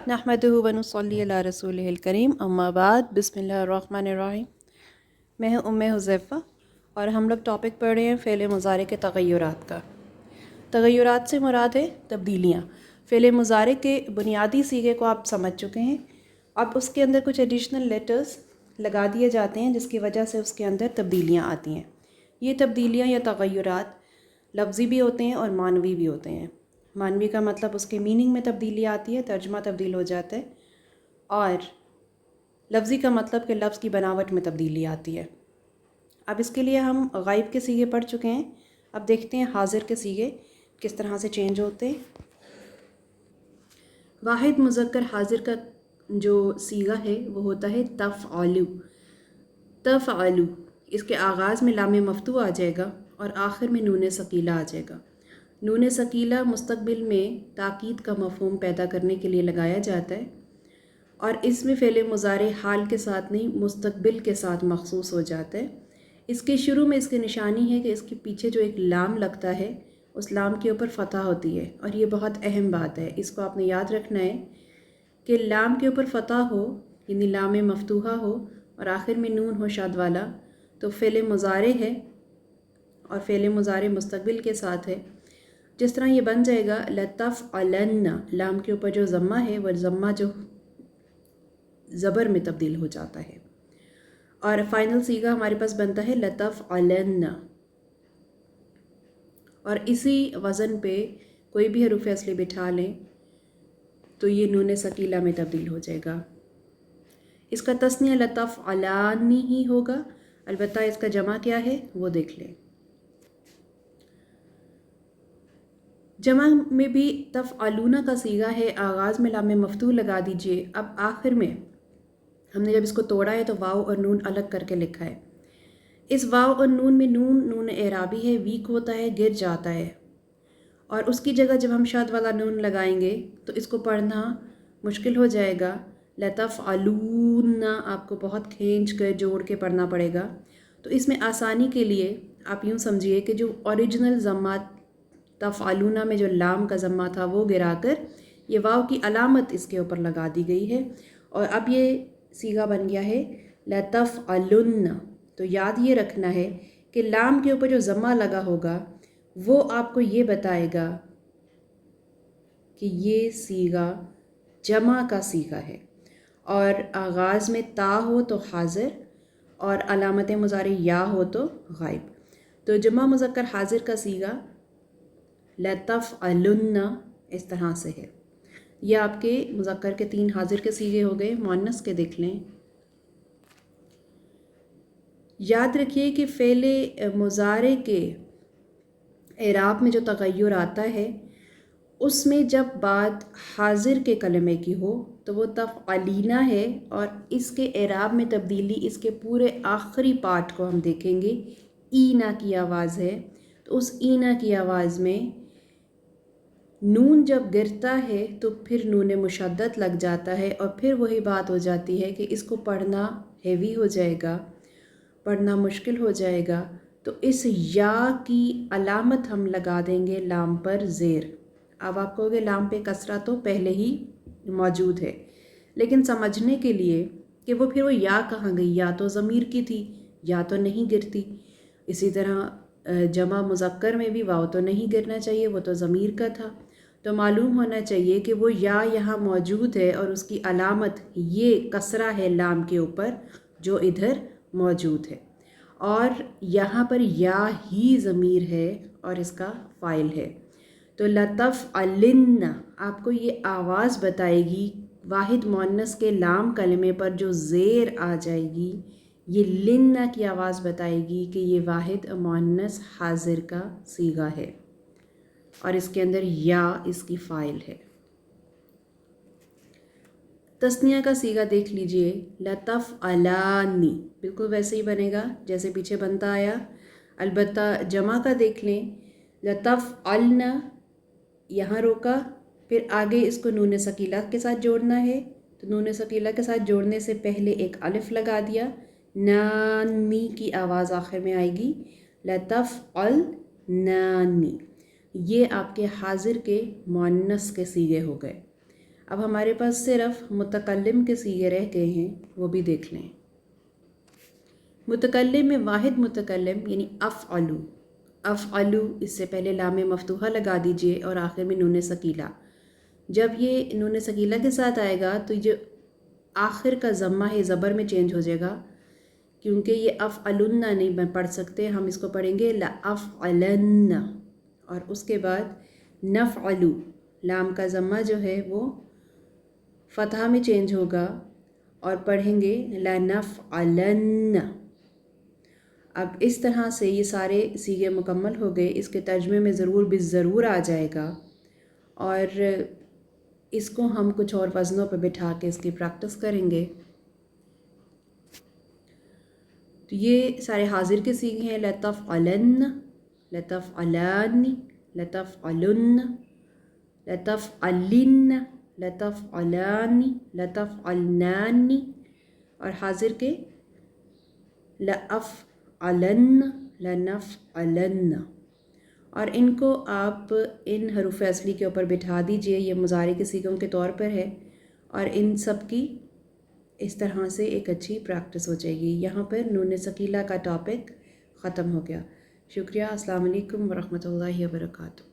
नहमदुहु व नुसल्ली अला रसूलिहिल करीम अम्मा बाद बिस्मिल्लाहिर्रहमानिर्रहीम। मैं हूँ उम्मे हुज़ैफ़ा और हम लोग टॉपिक पढ़ रहे हैं फ़ेल मुज़ारे के तग़य्युरात का। तग़य्युरात से मुराद है तब्दीलियाँ। फ़ेल मुज़ारे के बुनियादी सीगे को आप समझ चुके हैं। अब उसके अंदर कुछ एडिशनल लेटर्स लगा दिए जाते हैं जिसकी वजह से उसके अंदर तब्दीलियाँ आती हैं। ये तब्दीलियाँ या तग़य्युरात लफ्ज़ी भी होते हैं और मानवी भी होते हैं। मानवी का मतलब उसके मीनिंग में तब्दीली आती है, तर्जमा तब्दील हो जाता है, और लफ्ज़ी का मतलब कि लफ्ज़ की बनावट में तब्दीली आती है। अब इसके लिए हम गायब के सीगे पढ़ चुके हैं। अब देखते हैं हाज़िर के सीगे किस तरह से चेंज होते हैं। वाहिद मुज़क्कर हाज़िर का जो सीगा है वो होता है तफ़अलु। तफ़अलु इसके आगाज़ में लाम मफ्तू आ जाएगा और आखिर में नून सकीला आ जाएगा। नून सकीला मुस्तक़बिल में ताकीद का मफ़हूम पैदा करने के लिए लगाया जाता है और इसमें फ़ेल मुज़ारे हाल के साथ नहीं मुस्तक़बिल के साथ मखसूस हो जाता है। इसके शुरू में इसकी निशानी है कि इसके पीछे जो एक लाम लगता है उस लाम के ऊपर फ़तह होती है, और ये बहुत अहम बात है, इसको आपने याद रखना है कि लाम के ऊपर फ़तह हो यानी लाम मफ्तूहा हो और आखिर में नून हो शाद वाला तो फ़ेल मुज़ारे है और फ़ेल मुज़ारे मुस्तक़बिल के साथ है। जिस तरह ये बन जाएगा लतफ़अलन्ना, लाम के ऊपर जो ज़म्मा है वह ज़म्मा जो ज़बर में तब्दील हो जाता है, और फाइनल सीगा हमारे पास बनता है लतफ़अलन्ना। और इसी वज़न पे कोई भी हरूफ असली बिठा लें तो ये नून सकीला में तब्दील हो जाएगा। इसका तस्निया लतफ़अलानी ही होगा, अलबत्ता इसका जमा क्या है वो देख लें। जमा में भी तफ़अलूना का सीगा है, आगाज़ में लाम मफ्तूह लगा दीजिए। अब आखिर में हमने जब इसको तोड़ा है तो वाव और नून अलग करके लिखा है। इस वाव और नून में नून एराबी है, वीक होता है, गिर जाता है, और उसकी जगह जब हम शाद वाला नून लगाएंगे तो इसको पढ़ना मुश्किल हो जाएगा। लतफ़अलूना आपको बहुत खींच कर जोड़ के पढ़ना पड़ेगा। तो इसमें आसानी के लिए आप यूँ समझिए कि जो ओरिजिनल ज़म्मा तफ़अलूना में जो लाम का ज़म्मा था वो गिराकर ये वाव की अलामत इसके ऊपर लगा दी गई है, और अब ये सीगा बन गया है लतफ़अलुन्ना। तो याद ये रखना है कि लाम के ऊपर जो ज़म्मा लगा होगा वो आपको ये बताएगा कि ये सीगा जमा का सीगा है, और आगाज़ में ता हो तो हाज़िर और अलामत मुज़ारे या हो तो गायब। तो जमा मुज़क्कर हाज़िर का सीगा लतफ़अलुन्ना इस तरह से है। यह आपके मुज़क्कर के 3 हाज़िर के सीगे हो गए। मुअन्नस के देख लें। याद रखिए कि फ़ेल मुज़ारे के एराब में जो तग़य्युर आता है उसमें जब बात हाज़िर के कलमे की हो तो वो तफ़अलीना है, और इसके एराब में तब्दीली इसके पूरे आखिरी पार्ट को हम देखेंगे। ईना की आवाज़ है तो उस ईना की आवाज़ में नून जब गिरता है तो फिर नून मुशद्दद लग जाता है, और फिर वही बात हो जाती है कि इसको पढ़ना हेवी हो जाएगा, पढ़ना मुश्किल हो जाएगा। तो इस या की अलामत हम लगा देंगे लाम पर ज़ेर। अब आप कहोगे लाम पे कसरा तो पहले ही मौजूद है, लेकिन समझने के लिए कि वो फिर वो या कहाँ गई, या तो ज़मीर की थी या तो नहीं गिरती। इसी तरह जमा मुज़क्कर में भी वाव तो नहीं गिरना चाहिए, वो तो ज़मीर का था। तो मालूम होना चाहिए कि वो या यहाँ मौजूद है और उसकी अलामत ये कसरा है लाम के ऊपर जो इधर मौजूद है, और यहाँ पर या ही ज़मीर है और इसका फ़ाइल है। तो लतफ़अलिन्ना आपको ये आवाज़ बताएगी वाहिद मुअन्नस के लाम कलमे पर जो ज़ेर आ जाएगी, ये लिन्ना की आवाज़ बताएगी कि ये वाहिद मुअन्नस हाज़िर का सीगा है और इसके अंदर या इसकी फ़ाइल है। तस्निया का सीगा देख लीजिए, लतफ़अलानी बिल्कुल वैसे ही बनेगा जैसे पीछे बनता आया। अलबत्ता जमा का देख लें, लतफ़अलना यहाँ रोका, फिर आगे इसको नून सकीला के साथ जोड़ना है, तो नून सकीला के साथ जोड़ने से पहले एक अलिफ लगा दिया, नानी की आवाज़ आखिर में आएगी, लतफ़अलनानी। ये आपके हाज़िर के मुअन्नस के सीगे हो गए। اب ہمارے پاس صرف متکلم کے صیغے رہ گئے ہیں، وہ بھی دیکھ لیں۔ متکلم میں واحد متکلم یعنی افعلو، افعلو اس سے پہلے لام مفتوحہ لگا دیجئے اور آخر میں نون ثقیلہ۔ جب یہ نون ثقیلہ کے ساتھ آئے گا تو جو آخر کا ضمہ ہے زبر میں چینج ہو جائے گا، کیونکہ یہ افعلن نہیں پڑھ سکتے، ہم اس کو پڑھیں گے لافعلن، اور اس کے بعد نفعلو، لام کا ضمہ جو ہے وہ فتحہ میں چینج ہوگا اور پڑھیں گے لنفعلن۔ اب اس طرح سے یہ سارے صیغے مکمل ہو گئے، اس کے ترجمے میں ضرور بالضرور آ جائے گا، اور اس کو ہم کچھ اور وزنوں پہ بٹھا کے اس کی پریکٹس کریں گے۔ تو یہ سارے حاضر کے صیغے ہیں، لتفعلن، لتفعلان، لتفعلن، لتفعلن، لتفعلان، لتفعلنان، اور حاضر کے لأفعلن، لنفعلن، اور ان کو آپ ان حروف اصلی کے اوپر بٹھا دیجئے، یہ مضارع کے صیغوں کے طور پر ہے، اور ان سب کی اس طرح سے ایک اچھی پریکٹس ہو جائے گی۔ یہاں پر نون ثقیلہ کا ٹاپک ختم ہو گیا۔ شکریہ، السلام علیکم ورحمۃ اللہ وبرکاتہ۔